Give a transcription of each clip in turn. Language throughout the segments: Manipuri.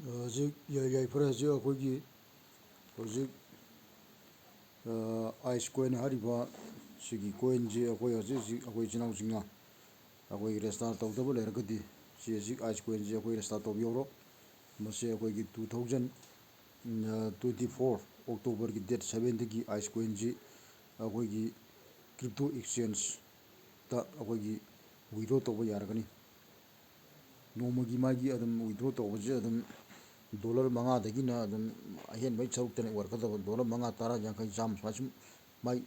ꯍꯧꯖꯤꯛ ꯌꯥꯏꯐꯔꯦ ꯍꯧꯖꯤꯛ ꯑꯩꯈꯣꯏꯒꯤ ꯍꯧꯖꯤꯛ ꯑꯥꯏꯁ ꯀꯣꯏꯟ ꯍꯥꯏꯔꯤꯕ ꯁꯤꯒꯤ ꯀꯣꯏꯟꯁꯤ ꯑꯩꯈꯣꯏ ꯍꯧꯖꯤꯛ ꯑꯩꯈꯣꯏ ꯏꯆꯤꯜ ꯏꯅꯥꯎꯁꯤꯡꯅ ꯑꯩꯈꯣꯏ ꯔꯦꯁꯇꯥꯔ ꯇꯧꯗꯕ ꯂꯩꯔꯒꯗꯤ ꯁꯤ ꯍꯧꯖꯤꯛ ꯑꯥꯏꯁ ꯀꯣꯏꯟꯁꯤ ꯑꯩꯈꯣꯏ ꯔꯦꯁꯇꯥꯔ ꯇꯧꯕꯤꯍꯧꯔꯣ ꯃꯁꯤ ꯑꯩꯈꯣꯏꯒꯤ 2024 ꯑꯣꯛꯇꯣꯕꯔꯒꯤ ꯗꯦꯠ 7ꯗꯒꯤ ꯑꯥꯏꯁ ꯀꯣꯏꯟꯁꯤ ꯑꯩꯈꯣꯏꯒꯤ ꯀ꯭ꯔꯤꯞꯇꯣ ꯑꯦꯛꯁꯆꯦꯟꯖꯇ ꯑꯩꯈꯣꯏꯒꯤ ꯋꯤꯗ꯭ꯔꯣ ꯇꯧꯕ ꯌꯥꯔꯒꯅꯤ ꯅꯣꯡꯃꯒꯤ ꯃꯥꯒꯤ ꯑꯗꯨꯝ ꯋꯤꯗ꯭ꯔꯣ ꯇꯧꯕꯁꯦ ꯑꯗꯨꯝ $5ꯗꯒꯤꯅ ꯑꯗꯨꯝ ꯑꯍꯦꯟꯕꯒꯤ ꯁꯔꯨꯛꯇꯅ ꯑꯣꯏꯔꯛꯀꯗꯕ $5, 10, 50, 100 ꯁꯨꯃꯥꯏ ꯁꯨꯝ ꯃꯥꯏ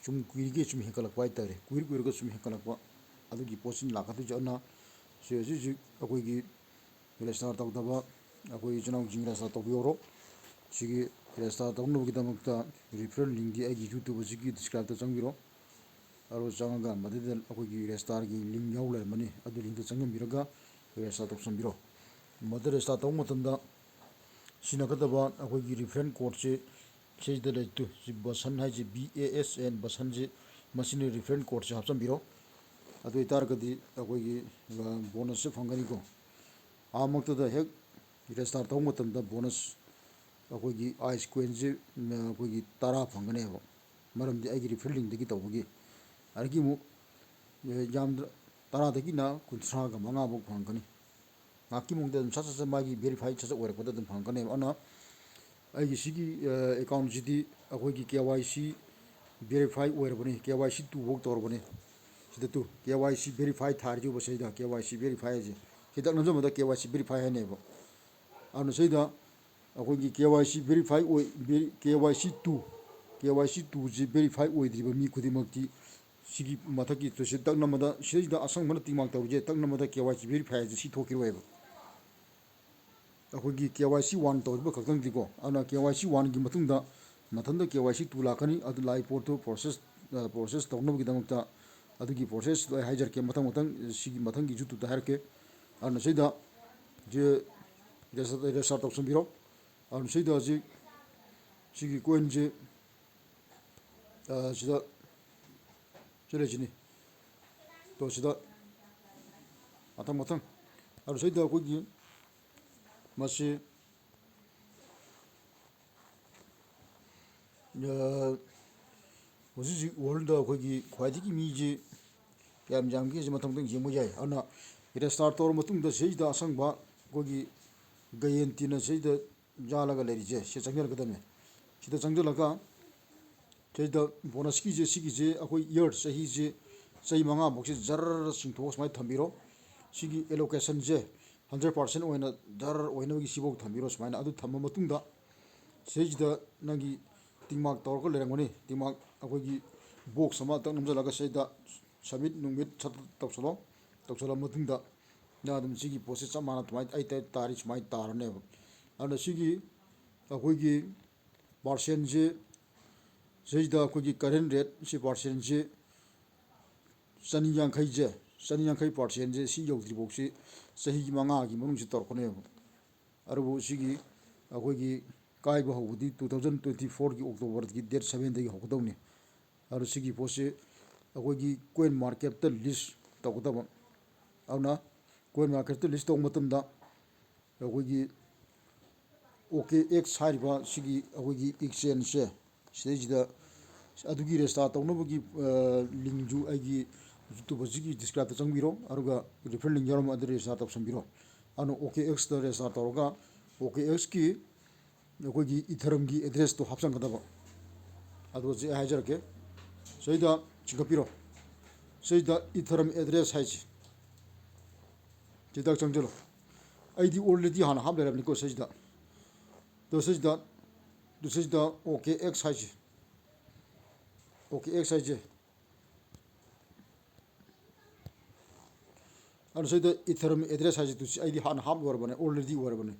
ꯁꯨꯝ ꯀꯨꯏꯔꯤꯒꯩ ꯁꯨꯝ ꯍꯦꯟꯒꯠꯂꯛꯄ ꯍꯥꯏꯇꯥꯔꯦ ꯀꯨꯏꯔꯒ ꯁꯨꯝ ꯍꯦꯟꯒꯠꯂꯛꯄ ꯑꯗꯨꯒꯤ ꯄꯣꯠꯁꯤꯅ ꯂꯥꯛꯀꯗꯣꯏꯁꯦ ꯑꯗꯨꯅ ꯁꯤ ꯍꯧꯖꯤꯛ ꯑꯩꯈꯣꯏꯒꯤ ꯔꯦꯖꯤꯁꯇꯥꯔ ꯇꯧꯗꯕ ꯑꯩꯈꯣꯏ ꯏꯆꯤꯜ ꯏꯅꯥꯎꯁꯤꯡ ꯔꯦꯖꯤꯁꯇꯥꯔ ꯇꯧꯕꯤꯍꯧꯔꯣ ꯁꯤꯒꯤ ꯔꯦꯖꯤꯁꯇꯥꯔ ꯇꯧꯅꯕꯒꯤꯗꯃꯛꯇ ꯔꯤꯐꯔꯦꯜ ꯂꯤꯡꯛꯀꯤ ꯑꯩꯒꯤ ꯌꯨꯇ꯭ꯌꯨꯕ ꯑꯁꯤꯒꯤ ꯗꯤꯁꯀ꯭ꯔꯥꯏꯕꯇ ꯆꯪꯕꯤꯔꯣ ꯑꯗꯨ ꯆꯪꯉꯒ ꯃꯗꯨꯗ ꯑꯩꯈꯣꯏꯒꯤ ꯔꯦꯖꯤꯁꯇꯥꯔꯒꯤ ꯂꯤꯡꯛ ꯌꯥꯎ ꯂꯩꯔꯝꯃꯅꯤ ꯑꯗꯨ ꯂꯤꯡꯛꯇ ꯆꯪꯁꯤꯟꯕꯤꯔꯒ ꯔꯦꯖꯤꯁꯇꯥꯔ ꯇꯧꯁꯟꯕꯤꯔꯣ ꯃꯗꯨ ꯔꯦꯖꯤꯁꯇꯥꯔ ꯇꯧꯕ ꯃꯇꯝꯗ ꯁꯤꯖꯤꯟꯅꯒꯗꯕ ꯑꯩꯈꯣꯏꯒꯤ ꯔꯤꯐꯔꯦꯟ ꯀꯣꯗꯁꯤ ꯁꯤꯗ ꯂꯩꯇꯨ ꯁꯤ ꯕꯁꯟ ꯍꯥꯏꯁꯤ BASN ꯕꯁꯟꯁꯤ ꯃꯁꯤꯅ ꯔꯤꯐꯔꯦꯟ ꯀꯣꯗꯁꯤ ꯍꯥꯞꯆꯤꯟꯕꯤꯔꯣ ꯑꯗꯨ ꯑꯣꯏꯇꯥꯔꯒꯗꯤ ꯑꯩꯈꯣꯏꯒꯤ ꯕꯣꯅꯁꯁꯦ ꯐꯪꯒꯅꯤꯀꯣ ꯑꯍꯥꯟꯃꯛꯇꯗ ꯍꯦꯛ ꯔꯦꯖꯤꯁꯇꯥꯔ ꯇꯧꯕ ꯃꯇꯝꯗ ꯕꯣꯅꯁ ꯑꯩꯈꯣꯏꯒꯤ ꯑꯥꯏꯁ ꯀꯣꯏꯟꯁꯤ ꯑꯩꯈꯣꯏꯒꯤ 10 ꯐꯪꯒꯅꯦꯕ ꯃꯔꯝꯗꯤ ꯑꯩꯒꯤ ꯔꯤꯐꯔꯦꯟ ꯂꯤꯡꯛꯇꯒꯤ ꯇꯧꯕꯒꯤ ꯑꯗꯒꯤ ꯑꯃꯨꯛ ꯌꯥꯝꯗ꯭ꯔ 10ꯗꯒꯤꯅ 35 ꯐꯥꯎ ꯐꯪꯒꯅꯤ ꯉꯥꯏꯍꯥꯛꯀꯤ ꯃꯑꯣꯡꯗ ꯑꯗꯨꯝ ꯁꯠ ꯑꯩꯒꯤ ꯚꯦꯔꯤꯐꯥꯏ ꯑꯣꯏꯔꯛꯄꯗ ꯑꯗꯨꯝ ꯐꯪꯒꯅꯦꯕ ꯑꯗꯨꯅ ꯑꯩꯒꯤ ꯁꯤꯒꯤ ꯑꯦꯀꯥꯎꯟꯁꯤꯗꯤ ꯑꯩꯈꯣꯏꯒꯤ KYC ꯚꯦꯔꯤꯐꯥꯏ ꯑꯣꯏꯔꯕꯅꯤ KYC 2 ꯐꯥꯎ ꯇꯧꯔꯕꯅꯤ ꯁꯤꯗ KYC ꯚꯦꯔꯤꯐꯥꯏ ꯊꯥꯔꯤꯕ ꯁꯤꯗ KYC ꯚꯦꯔꯤꯐꯥꯏ ꯍꯥꯏꯁꯦ ꯍꯤꯗꯥꯛ ꯅꯝꯖꯕꯗ KYC ꯚꯦꯔꯤꯐꯥꯏ ꯍꯥꯏꯅꯦꯕ ꯑꯗꯨꯅ ꯁꯤꯗ ꯑꯩꯈꯣꯏꯒꯤ KYC ꯚꯦꯔꯤꯐꯥꯏ ꯑꯣꯏ KYC 2ꯁꯤ ꯚꯦꯔꯤꯐꯥꯏ ꯑꯣꯏꯗ꯭ꯔꯤꯕ ꯃꯤ ꯈꯨꯗꯤꯡꯃꯛꯇꯤ ꯁꯤꯒꯤ ꯃꯊꯛꯀꯤ ꯇꯨꯁꯤ ꯇꯛ ꯅꯝꯕꯗ ꯁꯤꯗꯩꯁꯤꯗ ꯑꯁꯪꯕꯅ ꯇꯤꯛ ꯇꯧꯔꯤꯁꯦ ꯇꯛ ꯅꯝꯕꯗ KYC ꯚꯦꯔꯤꯐꯥꯏ ꯍꯥꯏꯁꯦ ꯁꯤ ꯊꯣꯛꯈꯤꯔꯣꯏꯕ ꯑꯩꯈꯣꯏꯒꯤ KYC 1 ꯇꯧꯔꯤꯕ ꯈꯛꯇꯪꯗꯤꯀꯣ ꯑꯗꯨꯅ KYC 1ꯒꯤ ꯃꯇꯨꯡꯗ ꯃꯊꯟꯇ KYC 2 ꯂꯥꯛꯀꯅꯤ ꯑꯗꯨ ꯂꯥꯛꯏ ꯄꯣꯠꯇꯨ ꯄ꯭ꯔꯣꯁꯦꯁ ꯇꯧꯅꯕꯒꯤꯗꯃꯛꯇ ꯑꯗꯨꯒꯤ ꯄ꯭ꯔꯣꯁꯦꯁꯇꯨ ꯑꯩ ꯍꯥꯏꯖꯔꯛꯀꯦ ꯃꯊꯪ ꯁꯤꯒꯤ ꯃꯊꯪꯒꯤ ꯌꯨꯇ꯭ꯌꯨꯕꯇ ꯍꯥꯏꯔꯛꯀꯦ ꯑꯗꯨꯅ ꯁꯤꯗ ꯔꯦꯖꯤꯁꯇꯥꯔ ꯇꯧꯁꯟꯕꯤꯔꯣ ꯑꯗꯨꯅ ꯁꯤꯗ ꯍꯧꯖꯤꯛ ꯁꯤꯒꯤ ꯀꯣꯏꯟꯁꯤ ꯁꯤꯗ ꯂꯩꯁꯤꯅꯤ ꯇꯣ ꯁꯤꯗ ꯃꯊꯪ ꯑꯗꯨ ꯁꯤꯗ ꯑꯩꯈꯣꯏꯒꯤ ꯃꯁꯤ ꯍꯧꯖꯤꯛ ꯋꯥꯔꯜꯗ ꯑꯩꯈꯣꯏꯒꯤ ꯈ꯭ꯋꯥꯏꯗꯒꯤ ꯃꯤꯁꯤ ꯌꯥꯝꯒꯦꯁꯤ ꯃꯊꯪ ꯌꯦꯡꯕ ꯌꯥꯏ ꯑꯗꯨꯅ ꯔꯦꯖꯤꯁꯇꯥꯔ ꯇꯧꯔꯕ ꯃꯇꯨꯡꯗ ꯁꯤꯗ ꯑꯁꯪꯕ ꯑꯩꯈꯣꯏꯒꯤ ꯒꯌꯦꯟꯇꯤꯅ ꯁꯤꯗ ꯌꯥꯜꯂꯒ ꯂꯩꯔꯤꯁꯦ ꯁꯤ ꯆꯪꯁꯤꯜꯂꯛꯀꯗꯕꯅꯤ ꯁꯤꯗ ꯆꯪꯁꯤꯜꯂꯒ ꯁꯤꯗ ꯕꯣꯅꯁꯀꯤꯁꯦ ꯁꯤꯒꯤꯁꯦ ꯑꯩꯈꯣই ꯏꯌꯔ ꯆꯍꯤꯁꯦ ꯆꯍꯤ 5ꯐꯥꯎꯁꯦ ꯖꯔ ꯆꯤꯡꯊꯣꯛꯑ ꯁꯨꯃꯥꯏꯅ ꯊꯝꯕꯤꯔꯣ ꯁꯤꯒꯤ ꯑꯦꯂꯣꯀꯦꯁꯟꯁꯦ 100% ꯑꯣꯏꯅ ꯖꯔ ꯑꯣꯏꯅꯕꯒꯤ ꯁꯤꯐꯥꯎ ꯊꯝꯕꯤꯔꯣ ꯁꯨꯃꯥꯏꯅ ꯑꯗꯨ ꯊꯝꯃ ꯃꯇꯨꯡꯗ ꯁꯤꯁꯤꯗ ꯅꯪꯒꯤ ꯇꯤꯛꯃꯥꯔꯛ ꯇꯧꯔꯒ ꯂꯩꯔꯝꯒꯅꯤ ꯇꯤꯛꯃꯥꯔꯛ ꯑꯩꯈꯣꯏꯒꯤ ꯕꯣꯛꯁ ꯑꯃ ꯇꯛ ꯅꯝꯁꯤꯜꯂꯒ ꯁꯤꯗ ꯁꯕꯃꯤꯠ ꯅꯨꯡꯃꯤꯠ ꯇꯧꯁꯜꯂ ꯃꯇꯨꯡꯗ ꯅꯪ ꯑꯗꯨꯝ ꯁꯤꯒꯤ ꯄꯣꯠꯁꯦ ꯆꯞ ꯃꯥꯟꯅ ꯑꯗꯨꯃꯥꯏꯅ ꯑꯩ ꯇꯥꯔꯤ ꯁꯨꯃꯥꯏꯅ ꯇꯥꯔꯅꯦꯕ ꯑꯗꯨꯅ ꯁꯤꯒꯤ ꯑꯩꯈꯣꯏꯒꯤ ꯄꯥꯔꯁꯦꯟꯁꯤ ꯁꯤꯗ ꯑꯩꯈꯣꯏꯒꯤ ꯀꯔꯦꯟ ꯔꯦꯠ ꯁꯤ ꯄꯥꯔꯁꯦꯟꯁꯤ 150% ꯁꯤ ꯌꯧꯗ꯭ꯔꯤꯐꯥꯎꯁꯤ ꯆꯍꯤ 5ꯒꯤ ꯃꯅꯨꯡꯁꯤ ꯇꯧꯔꯛꯀꯅꯦꯕ ꯑꯗꯨꯕꯨ ꯁꯤꯒꯤ ꯑꯩꯈꯣꯏꯒꯤ ꯀꯥꯏꯕ ꯍꯧꯕꯗꯤ 2024ꯒꯤ ꯑꯣꯛꯇꯣꯕꯔꯒꯤ ꯗꯦꯠ 7ꯗꯒꯤ ꯍꯧꯒꯗꯧꯅꯤ ꯑꯗꯨ ꯁꯤꯒꯤ ꯄꯣꯠꯁꯤ ꯑꯩꯈꯣꯏꯒꯤ ꯀꯣꯏꯟ ꯃꯥꯔꯀꯦꯠꯇ ꯂꯤꯁ ꯇꯧꯒꯗꯕ ꯑꯗꯨꯅ ꯀꯣꯏꯟ ꯃꯥꯔꯀꯦꯠꯇ ꯂꯤꯁ ꯇꯧꯕ ꯃꯇꯝꯗ ꯑꯩꯈꯣꯏꯒꯤ OKX ꯍꯥꯏꯔꯤꯕ ꯁꯤꯒꯤ ꯑꯩꯈꯣꯏꯒꯤ ꯑꯦꯛꯁꯆꯦꯟꯖꯁꯦ ꯁꯤꯗꯩꯁꯤꯗ ꯑꯗꯨꯒꯤ ꯔꯦꯖꯤꯁꯇꯥꯔ ꯇꯧꯅꯕꯒꯤ ꯂꯤꯡꯛꯁꯨ ꯑꯩꯒꯤ ꯌꯨꯇ꯭ꯌꯨꯕ ꯑꯁꯤꯒꯤ ꯗꯤꯁꯀ꯭ꯔꯥꯏꯕꯇ ꯆꯪꯕꯤꯔꯣ ꯑꯗꯨꯒ ꯔꯤꯐꯔꯦꯟ ꯂꯤꯡꯛ ꯌꯥꯎꯔꯝꯕ ꯑꯗꯨ ꯔꯦꯖꯤꯁꯇꯥꯔ ꯇꯧꯁꯟꯕꯤꯔꯣ ꯑꯗꯨꯅ OKXꯇ ꯔꯦꯖꯤꯁꯇꯥꯔ ꯇꯧꯔꯒ OKXꯀꯤ ꯑꯩꯈꯣꯏꯒꯤ ꯏꯊꯔꯝꯒꯤ ꯑꯦꯗ꯭ꯔꯦꯁꯇꯣ ꯍꯥꯞꯆꯟꯒꯗꯕ ꯑꯗꯨ ꯍꯧꯖꯤꯛ ꯑꯩ ꯍꯥꯏꯖꯔꯛꯀꯦ ꯁꯤꯗ ꯆꯤꯡꯈꯠꯄꯤꯔꯣ ꯁꯤꯗ ꯏꯊꯔꯝ ꯑꯦꯗ꯭ꯔꯦꯁ ꯍꯥꯏꯁꯤ ꯁꯤꯗ ꯆꯪꯁꯤꯜꯂꯣ ꯑꯩꯗꯤ ꯑꯣꯜꯔꯦꯗꯤ ꯍꯥꯟꯅ ꯍꯥꯞ ꯂꯩꯔꯕꯅꯤꯀꯣ ꯁꯤꯗ ꯁꯤꯗ OKX ꯍꯥꯏꯁꯤ OKX ꯍꯥꯏꯁꯦ ꯑꯗꯨ ꯁꯤꯗ ꯏꯊꯔꯝ ꯑꯦꯗ꯭ꯔꯦꯁ ꯍꯥꯏꯁꯤ ꯑꯩꯗꯤ ꯍꯥꯟꯅ ꯍꯥꯞ ꯑꯣꯏꯔꯕꯅꯤ ꯑꯣꯜꯔꯦꯗꯤ ꯑꯣꯏꯔꯕꯅꯤ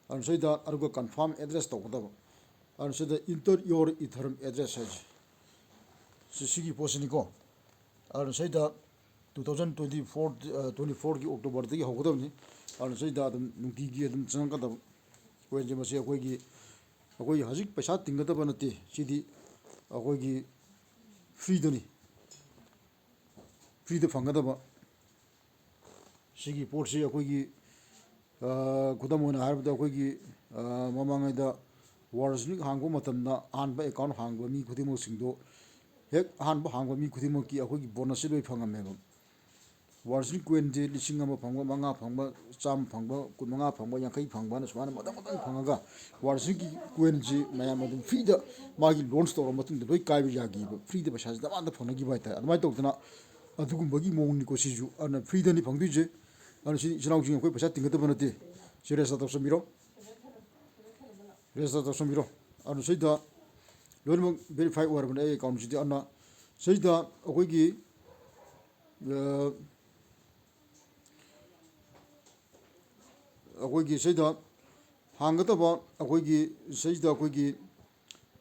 ꯑꯗꯨ ꯁꯤꯗ ꯑꯗꯨꯒ ꯀꯟꯐꯥꯔꯝ ꯑꯦꯗ꯭ꯔꯦꯁ ꯇꯧꯒꯗꯕ ꯑꯗꯨ ꯁꯤꯗ ꯏꯟꯇꯔ ꯌꯣꯔ ꯏꯊꯔꯝ ꯑꯦꯗ꯭ꯔꯦꯁ ꯍꯥꯏꯁꯤ ꯁꯤꯒꯤ ꯄꯣꯠꯁꯤꯅꯤꯀꯣ ꯑꯗꯨꯅ ꯁꯤꯗ 2024ꯒꯤ ꯑꯣꯛꯇꯣꯕꯔꯗꯒꯤ ꯍꯧꯒꯗꯕꯅꯤ ꯑꯗꯨꯅ ꯁꯤꯗ ꯑꯗꯨꯝ ꯅꯨꯡꯇꯤꯒꯤ ꯑꯗꯨꯝ ꯆꯪꯉꯛꯀꯗꯕ ꯀꯣꯏꯟꯁꯦ ꯃꯁꯤ ꯑꯩꯈꯣꯏ ꯍꯧꯖꯤꯛ ꯄꯩꯁꯥ ꯇꯤꯡꯒꯗꯕ ꯅꯠꯇꯦ ꯁꯤꯗꯤ ꯑꯩꯈꯣꯏꯒꯤ ꯐ꯭ꯔꯤꯗ ꯐꯪꯒꯗꯕ ꯁꯤꯒꯤ ꯄꯣꯠꯁꯤ ꯑꯩꯈꯣꯏꯒꯤ ꯈꯨꯗꯝ ꯑꯣꯏꯅ ꯍꯥꯏꯔꯕꯗ ꯑꯩꯈꯣꯏꯒꯤ ꯃꯃꯥꯡꯉꯩꯗ ꯋꯥꯔꯁꯅꯤꯛ ꯍꯥꯡꯕ ꯃꯇꯝꯗ ꯑꯍꯥꯟꯕ ꯑꯦꯀꯥꯎꯟ ꯍꯥꯡꯕ ꯃꯤ ꯈꯨꯗꯤꯡꯃꯛꯁꯤꯡꯗꯣ ꯍꯦꯛ ꯑꯍꯥꯟꯕ ꯍꯥꯡꯕ ꯃꯤ ꯈꯨꯗꯤꯡꯃꯛꯀꯤ ꯑꯩꯈꯣꯏꯒꯤ ꯕꯣꯅꯁꯁꯦ ꯂꯣꯏ ꯐꯪꯉꯝꯃꯦꯕ ꯋꯥꯔꯁꯅꯤꯛ ꯀꯣꯏꯟꯁꯦ 1,000 ꯐꯪꯕ 5 ꯐꯪꯕ 100 ꯐꯪꯕ 15 ꯐꯪꯕ 50 ꯐꯪꯕꯅ ꯁꯨꯃꯥꯏꯅ ꯃꯊꯪ ꯃꯊꯪ ꯐꯪꯉꯒ ꯋꯥꯔꯁꯅꯤꯛꯀꯤ ꯀꯣꯏꯟꯁꯤ ꯃꯌꯥꯝ ꯑꯗꯨꯝ ꯐ꯭ꯔꯤꯗ ꯃꯥꯒꯤ ꯂꯣꯟꯁ ꯇꯧꯔꯕ ꯃꯇꯨꯡꯗ ꯂꯣꯏ ꯀꯥꯏꯕ ꯌꯥꯈꯤꯕ ꯐ꯭ꯔꯤꯗ ꯄꯩꯁꯥꯁꯤ ꯗꯃꯥꯟꯗ ꯐꯪꯅꯈꯤꯕ ꯍꯥꯏꯇꯥꯔꯦ ꯑꯗꯨꯃꯥꯏꯅ ꯇꯧꯗꯅ ꯑꯗꯨꯒꯨꯝꯕꯒꯤ ꯃꯑꯣꯡꯅꯤꯀꯣ ꯁꯤꯁꯨ ꯑꯗꯨꯅ ꯐ꯭ꯔꯤꯗꯅꯤ ꯐꯪꯗꯣꯏꯁꯦ ꯑꯗꯨꯅ ꯁꯤ ꯏꯆꯤꯜ ꯏꯅꯥꯎꯁꯤꯡ ꯑꯩꯈꯣꯏ ꯄꯩꯁꯥ ꯇꯤꯡꯒꯗꯕ ꯅꯠꯇꯦ ꯁꯤ ꯔꯦꯖꯤꯁꯇꯔ ꯇꯧꯁꯟꯕꯤꯔꯣ ꯔꯦꯖꯤꯁꯇꯔ ꯇꯧꯁꯟꯕꯤꯔꯣ ꯑꯗꯨꯅ ꯁꯤꯗ ꯂꯣꯏꯅꯃꯛ ꯚꯦꯔꯤꯐꯥꯏ ꯑꯣꯏꯔꯕꯅꯦ ꯑꯩ ꯑꯦꯀꯥꯎꯟꯁꯤꯗꯤ ꯑꯗꯨꯅ ꯁꯤꯗ ꯑꯩꯈꯣꯏꯒꯤ ꯁꯤꯗ ꯍꯥꯡꯒꯗꯕ ꯑꯩꯈꯣꯏꯒꯤ ꯁꯤꯗ ꯑꯩꯈꯣꯏꯒꯤ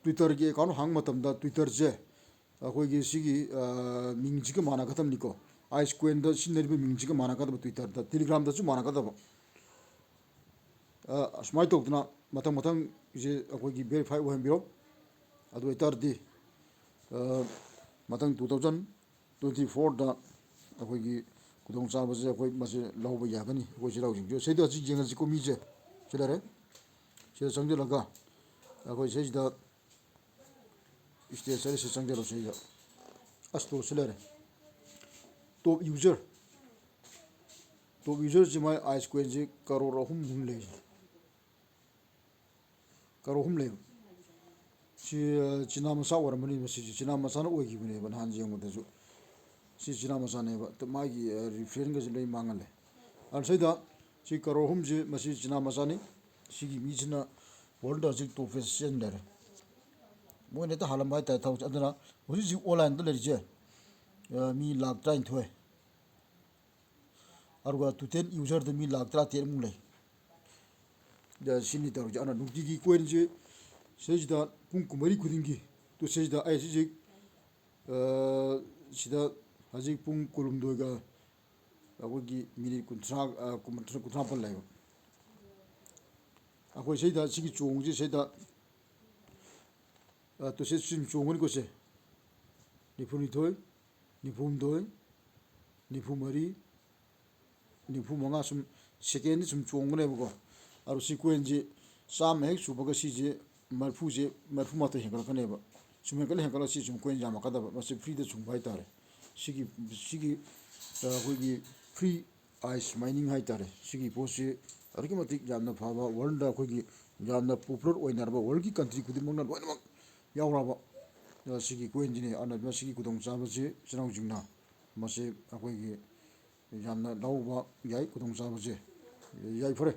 ꯇ꯭ꯋꯤꯇꯔꯒꯤ ꯑꯦꯀꯥꯎꯟ ꯍꯥꯡꯕ ꯃꯇꯝꯗ ꯇ꯭ꯋꯤꯇꯔꯁꯦ ꯑꯩꯈꯣꯏꯒꯤ ꯁꯤꯒꯤ ꯃꯤꯡꯁꯤꯒ ꯃꯥꯟꯅꯒꯗꯕꯅꯤꯀꯣ ꯑꯥꯏꯁ ꯀꯣꯏꯟꯗ ꯁꯤꯖꯤꯟꯅꯔꯤꯕ ꯃꯤꯡꯁꯤꯒ ꯃꯥꯟꯅꯒꯗꯕ ꯇ꯭ꯋꯤꯇꯔꯗ ꯇꯦꯂꯤꯒ꯭ꯔꯥꯝꯗꯁꯨ ꯃꯥꯟꯅꯒꯗꯕ ꯑꯁꯨꯃꯥꯏꯅ ꯇꯧꯗꯅ ꯃꯊꯪ ꯃꯊꯪꯁꯦ ꯑꯩꯈꯣꯏꯒꯤ ꯚꯦꯔꯤꯐꯥꯏ ꯑꯣꯏꯍꯟꯕꯤꯔꯣ ꯑꯗꯨ ꯑꯣꯏꯇꯥꯔꯗꯤ ꯃꯊꯪ 2024ꯗ ꯑꯩꯈꯣꯏꯒꯤ ꯈꯨꯗꯣꯡꯆꯥꯕꯁꯦ ꯑꯩꯈꯣꯏ ꯃꯁꯤ ꯂꯧꯕ ꯌꯥꯒꯅꯤ ꯑꯩꯈꯣꯏ ꯆꯩꯔꯥꯎꯁꯤꯡꯁꯦ ꯁꯤꯗ ꯍꯧꯖꯤꯛ ꯌꯦꯡꯉꯁꯤꯀꯣ ꯃꯤꯁꯦ ꯁꯤ ꯂꯩꯔꯦ ꯁꯤꯗ ꯆꯪꯁꯤꯜꯂꯒ ꯑꯩꯈꯣꯏ ꯁꯤꯗ ꯏꯁꯇꯦꯖ ꯍꯥꯏꯔꯤꯁꯤ ꯆꯪꯖꯜꯂꯣ ꯁꯤꯗ ꯑꯁ ꯇꯣꯞ ꯁꯤ ꯂꯩꯔꯦ ꯇꯣꯞ ꯌꯨꯖꯔꯁꯤ ꯃꯥꯏ ꯑꯥꯏꯁ ꯀꯣꯏꯟꯁꯤ ꯀꯔꯣꯔ 3 ꯂꯩ ꯀꯔꯣꯔ 3 ꯂꯩꯕ ꯁꯤ ꯆꯤꯅꯥ ꯃꯆꯥ ꯑꯣꯏꯔꯝꯕꯅꯤ ꯃꯁꯤꯁꯤ ꯆꯤꯅꯥ ꯃꯆꯥꯅ ꯑꯣꯏꯈꯤꯕꯅꯦꯕ ꯅꯍꯥꯟ ꯌꯦꯡꯕꯗꯁꯨ ꯁꯤ ꯆꯤꯅꯥ ꯃꯆꯥꯅꯦꯕ ꯃꯥꯒꯤ ꯔꯤꯐ꯭ꯔꯦꯟꯒꯁꯤ ꯂꯣꯏ ꯃꯥꯡꯍꯜꯂꯦ ꯑꯗꯨꯅ ꯁꯤꯗ ꯁꯤ ꯀꯔꯣꯔ 3ꯁꯤ ꯃꯁꯤ ꯆꯤꯅꯥ ꯃꯆꯥꯅꯤ ꯁꯤꯒꯤ ꯃꯤꯁꯤꯅ ꯋꯥꯔꯜꯗ ꯍꯧꯖꯤꯛ ꯇꯣꯞ ꯐꯦꯁ ꯆꯦꯟ ꯃꯣꯏꯅ ꯍꯦꯛꯇ ꯍꯥꯜꯂꯝꯕ ꯍꯥꯏꯇꯥꯔꯦ ꯊꯕꯛꯁꯦ ꯑꯗꯨꯅ ꯍꯧꯖꯤꯛ ꯍꯧꯖꯤꯛ ꯑꯣꯟꯂꯥꯏꯟꯗ ꯂꯩꯔꯤꯁꯦ ꯃꯤ 19,00,000 ꯑꯗꯨꯒ ꯇꯣꯇꯦꯜ ꯌꯨꯖꯔꯗ ꯃꯤ 1,13,00,000 ꯂꯩ ꯁꯤꯅꯤ ꯇꯧꯔꯤꯁꯦ ꯑꯗꯨꯅ ꯅꯨꯡꯇꯤꯒꯤ ꯀꯣꯏꯟꯁꯦ ꯁꯤꯗꯩꯁꯤꯗ ꯄꯨꯡ 24 ꯈꯨꯗꯤꯡꯒꯤ ꯇꯨ ꯁꯤꯗ ꯑꯩ ꯍꯧꯖꯤꯛ ꯁꯤꯗ ꯍꯧꯖꯤꯛ ꯄꯨꯡ 12ꯒ ꯑꯩꯈꯣꯏꯒꯤ ꯃꯤꯅꯤꯠ 30 ꯂꯩꯕ ꯑꯩꯈꯣꯏ ꯁꯤꯗ ꯁꯤꯒꯤ ꯆꯣꯡꯁꯦ ꯁꯤꯗ ꯇꯨꯁꯦ ꯁꯨꯝ ꯆꯣꯡꯒꯅꯤꯀꯣ ꯁꯦ 92 93 94 95 ꯁꯨꯝ ꯁꯦꯀꯦꯟꯗ ꯁꯨꯝ ꯆꯣꯡꯒꯅꯦꯕꯀꯣ ꯑꯗꯨ ꯁꯤ ꯀꯣꯏꯟꯁꯤ 100 ꯍꯦꯛ ꯁꯨꯕꯒ ꯁꯤꯁꯦ ꯃꯔꯐꯨꯁꯦ 31 ꯍꯦꯟꯒꯠꯂꯛꯀꯅꯦꯕ ꯁꯨꯝ ꯍꯦꯟꯒꯠꯂꯒ ꯁꯤ ꯁꯨꯝ ꯀꯣꯏꯟ ꯌꯥꯝꯃꯛꯀꯗꯕ ꯃꯁꯤ ꯐ꯭ꯔꯤꯗ ꯁꯨꯡꯕ ꯍꯥꯏꯇꯥꯔꯦ ꯁꯤꯒꯤ ꯑꯩꯈꯣꯏꯒꯤ ꯐ꯭ꯔꯤ ꯑꯥꯏꯁ ꯃꯥꯏꯅꯤꯡ ꯍꯥꯏꯇꯥꯔꯦ ꯁꯤꯒꯤ ꯄꯣꯠꯁꯤ ꯑꯗꯨꯛꯀꯤ ꯃꯇꯤꯛ ꯌꯥꯝꯅ ꯐꯕ ꯋꯥꯔꯜꯗ ꯑꯩꯈꯣꯏꯒꯤ ꯌꯥꯝꯅ ꯄꯣꯄꯨꯂꯔ ꯑꯣꯏꯅꯔꯕ ꯋꯥꯔꯜꯒꯤ ꯀꯟꯇ꯭ꯔꯤ ꯈꯨꯗꯤꯡꯃꯛꯅ ꯂꯣꯏꯅꯃꯛ ꯌꯥꯎꯔꯕ ꯁꯤꯒꯤ ꯀꯣꯏꯟꯁꯤꯅꯤ ꯑꯗꯨꯅ ꯃꯁꯤꯒꯤ ꯈꯨꯗꯣꯡꯆꯥꯕꯁꯤ ꯏꯆꯤꯜ-ꯏꯅꯥꯎꯁꯤꯡꯅ ꯃꯁꯤ ꯑꯩꯈꯣꯏꯒꯤ ꯌꯥꯝꯅ ꯂꯧꯕ ꯌꯥꯏ ꯈꯨꯗꯣꯡꯆꯥꯕꯁꯦ ꯌꯥꯏꯐꯔꯦ